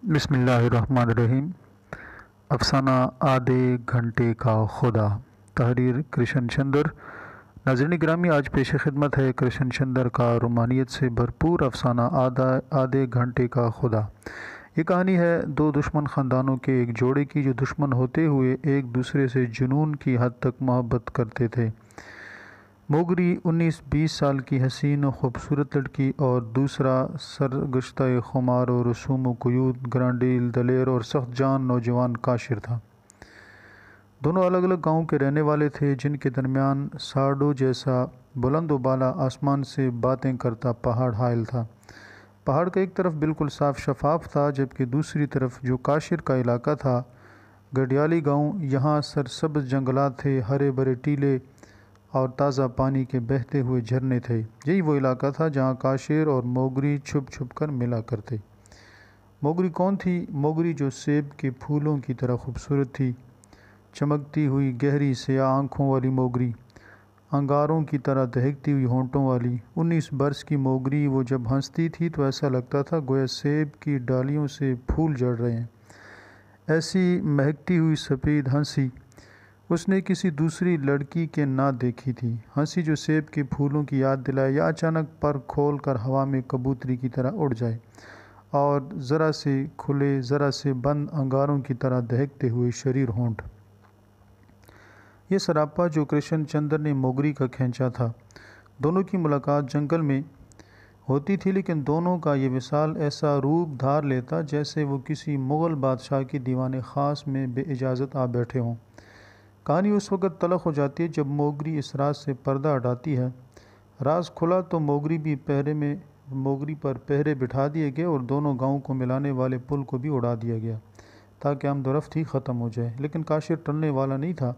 بسم اللہ الرحمن الرحیم۔ افسانہ آدھے گھنٹے کا خدا، تحریر کرشن چندر۔ ناظرین گرامی، آج پیش خدمت ہے کرشن چندر کا رومانیت سے بھرپور افسانہ آدھے گھنٹے کا خدا۔ یہ کہانی ہے دو دشمن خاندانوں کے ایک جوڑے کی، جو دشمن ہوتے ہوئے ایک دوسرے سے جنون کی حد تک محبت کرتے تھے۔ موگری 19-20 سال کی حسین و خوبصورت لڑکی، اور دوسرا سرگشتہ خمار و رسوم و قیود، گرانڈیل، دلیر اور سخت جان نوجوان کاشر تھا۔ دونوں الگ الگ گاؤں کے رہنے والے تھے، جن کے درمیان ساڑھوں جیسا بلند و بالا آسمان سے باتیں کرتا پہاڑ حائل تھا۔ پہاڑ کا ایک طرف بالکل صاف شفاف تھا، جبکہ دوسری طرف جو کاشر کا علاقہ تھا، گڈیالی گاؤں، یہاں سرسبز جنگلات تھے، ہرے بھرے ٹیلے اور تازہ پانی کے بہتے ہوئے جھرنے تھے۔ یہی وہ علاقہ تھا جہاں کاشر اور موگری چھپ چھپ کر ملا کرتے۔ موگری کون تھی؟ موگری جو سیب کے پھولوں کی طرح خوبصورت تھی، چمکتی ہوئی گہری سیاہ آنکھوں والی موگری، انگاروں کی طرح دہکتی ہوئی ہونٹوں والی۔ 19 برس کی موگری، وہ جب ہنستی تھی تو ایسا لگتا تھا گویا سیب کی ڈالیوں سے پھول جھڑ رہے ہیں۔ ایسی مہکتی ہوئی سفید ہنسی اس نے کسی دوسری لڑکی کے نہ دیکھی تھی، ہنسی جو سیب کے پھولوں کی یاد دلائے، یا اچانک پر کھول کر ہوا میں کبوتری کی طرح اڑ جائے، اور ذرا سے کھلے ذرا سے بند انگاروں کی طرح دہکتے ہوئے شریر ہونٹ۔ یہ سراپا جو کرشن چندر نے موگری کا کھینچا تھا۔ دونوں کی ملاقات جنگل میں ہوتی تھی، لیکن دونوں کا یہ وصال ایسا روپ دھار لیتا جیسے وہ کسی مغل بادشاہ کی دیوان خاص میں بے اجازت آ بیٹھے ہوں۔ کہانی اس وقت تلخ ہو جاتی ہے جب موگری اس راز سے پردہ ہٹاتی ہے۔ راز کھلا تو موگری پر پہرے بٹھا دیے گئے، اور دونوں گاؤں کو ملانے والے پل کو بھی اڑا دیا گیا تاکہ آمد و رفت ہی ختم ہو جائے۔ لیکن کاشر ٹلنے والا نہیں تھا۔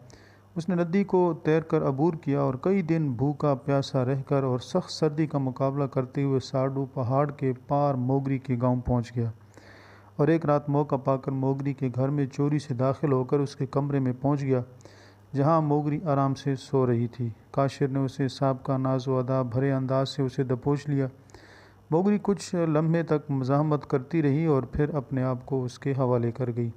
اس نے ندی کو تیر کر عبور کیا، اور کئی دن بھوکا پیاسا رہ کر اور سخت سردی کا مقابلہ کرتے ہوئے ساڑھو پہاڑ کے پار موگری کے گاؤں پہنچ گیا، اور ایک رات موقع پا کر موگری کے گھر میں چوری سے داخل ہو کر اس کے کمرے میں پہنچ گیا، جہاں موگری آرام سے سو رہی تھی۔ کاشر نے اسے سابقہ ناز و ادا بھرے انداز سے اسے دبوچ لیا۔ موگری کچھ لمحے تک مزاحمت کرتی رہی اور پھر اپنے آپ کو اس کے حوالے کر گئی۔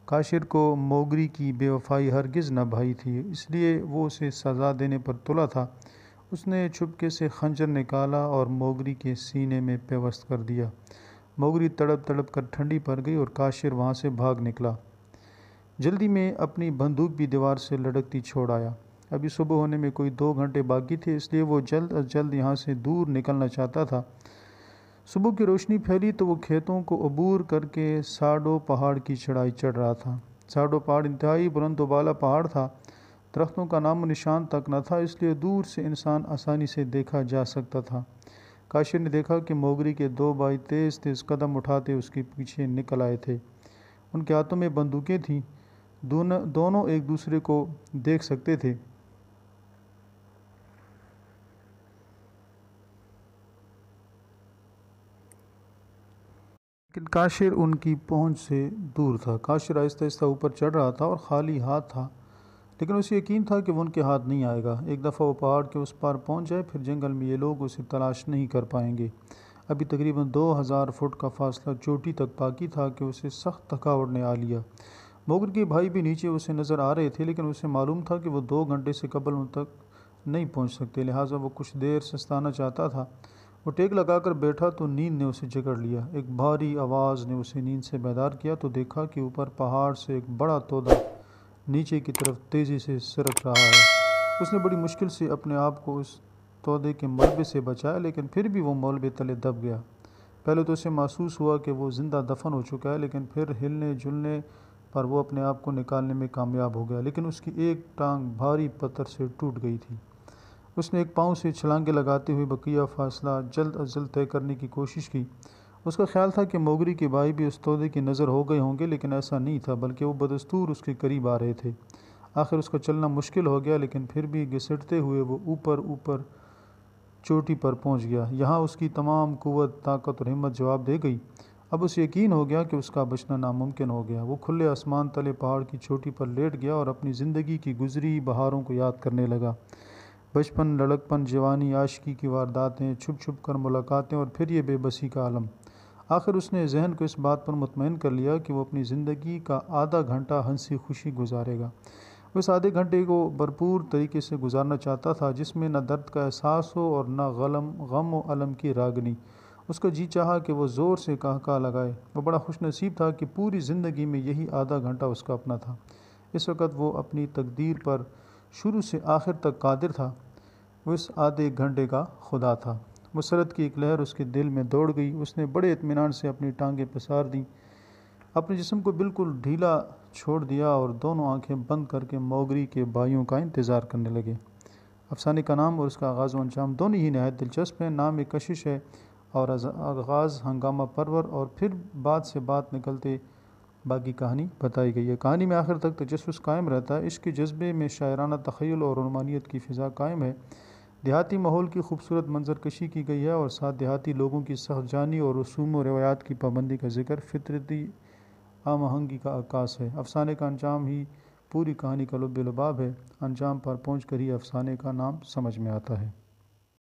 کاشر کو موگری کی بے وفائی ہرگز نہ بھائی تھی، اس لیے وہ اسے سزا دینے پر تلا تھا۔ اس نے چپکے سے خنجر نکالا اور موگری کے سینے میں پیوست کر دیا۔ موگری تڑپ تڑپ کر ٹھنڈی پڑ گئی، اور کاشر وہاں سے بھاگ نکلا۔ جلدی میں اپنی بندوق بھی دیوار سے لٹکتی چھوڑ آیا۔ ابھی صبح ہونے میں کوئی 2 گھنٹے باقی تھے، اس لیے وہ جلد از جلد یہاں سے دور نکلنا چاہتا تھا۔ صبح کی روشنی پھیلی تو وہ کھیتوں کو عبور کر کے ساڑھو پہاڑ کی چڑھائی چڑھ رہا تھا۔ ساڑھو پہاڑ انتہائی بلند و بالا پہاڑ تھا، درختوں کا نام و نشان تک نہ تھا، اس لیے دور سے انسان آسانی سے دیکھا جا سکتا تھا۔ کاشر نے دیکھا کہ موگری کے 2 بھائی تیز تیز قدم اٹھاتے اس کے پیچھے نکل آئے تھے۔ ان کے ہاتھوں میں بندوقیں تھیں، دونوں ایک دوسرے کو دیکھ سکتے تھے۔ لیکن کاشر ان کی پہنچ سے دور تھا۔ کاشر آہستہ آہستہ اوپر چڑھ رہا تھا اور خالی ہاتھ تھا، لیکن اسے یقین تھا کہ وہ ان کے ہاتھ نہیں آئے گا۔ ایک دفعہ وہ پہاڑ کے اس پار پہنچ جائے، پھر جنگل میں یہ لوگ اسے تلاش نہیں کر پائیں گے۔ ابھی تقریباً 2000 فٹ کا فاصلہ چوٹی تک باقی تھا کہ اسے سخت تھکاوٹ نے آ لیا۔ موگری کے بھائی بھی نیچے اسے نظر آ رہے تھے، لیکن اسے معلوم تھا کہ وہ 2 گھنٹے سے قبل ان تک نہیں پہنچ سکتے، لہٰذا وہ کچھ دیر سستانا چاہتا تھا۔ وہ ٹیک لگا کر بیٹھا تو نیند نے اسے جکڑ لیا۔ ایک بھاری آواز نے اسے نیند سے بیدار کیا تو دیکھا کہ اوپر پہاڑ سے ایک بڑا تودا نیچے کی طرف تیزی سے سرک رہا ہے۔ اس نے بڑی مشکل سے اپنے آپ کو اس تودے کے ملبے سے بچایا، لیکن پھر بھی وہ ملبے تلے دب گیا۔ پہلے تو اسے محسوس ہوا کہ وہ زندہ دفن ہو چکا ہے، لیکن پھر ہلنے جلنے پر وہ اپنے آپ کو نکالنے میں کامیاب ہو گیا، لیکن اس کی ایک ٹانگ بھاری پتھر سے ٹوٹ گئی تھی۔ اس نے ایک پاؤں سے چھلانگیں لگاتے ہوئے بقیہ فاصلہ جلد از جلد طے کرنے کی کوشش کی۔ اس کا خیال تھا کہ موگری کے بھائی بھی اس تودے کی نظر ہو گئے ہوں گے، لیکن ایسا نہیں تھا، بلکہ وہ بدستور اس کے قریب آ رہے تھے۔ آخر اس کا چلنا مشکل ہو گیا، لیکن پھر بھی گھسٹتے ہوئے وہ اوپر چوٹی پر پہنچ گیا۔ یہاں اس کی تمام قوت، طاقت اور ہمت جواب دے گئی۔ اب اسے یقین ہو گیا کہ اس کا بچنا ناممکن ہو گیا۔ وہ کھلے آسمان تلے پہاڑ کی چوٹی پر لیٹ گیا اور اپنی زندگی کی گزری بہاروں کو یاد کرنے لگا۔ بچپن، لڑکپن، جوانی، عاشقی کی وارداتیں، چھپ چھپ کر ملاقاتیں، اور پھر یہ بے بسی کا عالم۔ آخر اس نے ذہن کو اس بات پر مطمئن کر لیا کہ وہ اپنی زندگی کا آدھا گھنٹہ ہنسی خوشی گزارے گا۔ وہ اس آدھے گھنٹے کو بھرپور طریقے سے گزارنا چاہتا تھا، جس میں نہ درد کا احساس ہو اور نہ غم و الم کی راگنی۔ اس کا جی چاہا کہ وہ زور سے کہا لگائے۔ وہ بڑا خوش نصیب تھا کہ پوری زندگی میں یہی آدھا گھنٹہ اس کا اپنا تھا۔ اس وقت وہ اپنی تقدیر پر شروع سے آخر تک قادر تھا۔ وہ اس آدھے گھنٹے کا خدا تھا۔ مسرت کی ایک لہر اس کے دل میں دوڑ گئی۔ اس نے بڑے اطمینان سے اپنی ٹانگیں پسار دیں، اپنے جسم کو بالکل ڈھیلا چھوڑ دیا اور دونوں آنکھیں بند کر کے موگری کے بائیوں کا انتظار کرنے لگے۔ افسانے کا نام اور اس کا آغاز و انجام دونوں ہی نہایت دلچسپ ہیں۔ نام ایک کشش ہے اور آغاز ہنگامہ پرور، اور پھر بات سے بات نکلتے باقی کہانی بتائی گئی ہے۔ کہانی میں آخر تک تجسس قائم رہتا ہے، عشق کے جذبے میں شاعرانہ تخیل اور رومانیت کی فضا قائم ہے۔ دیہاتی ماحول کی خوبصورت منظر کشی کی گئی ہے اور ساتھ دیہاتی لوگوں کی سخت جانی اور رسوم و روایات کی پابندی کا ذکر فطرتی ہم آہنگی کا عکاس ہے۔ افسانے کا انجام ہی پوری کہانی کا لب لباب ہے۔ انجام پر پہنچ کر ہی افسانے کا نام سمجھ میں آتا ہے۔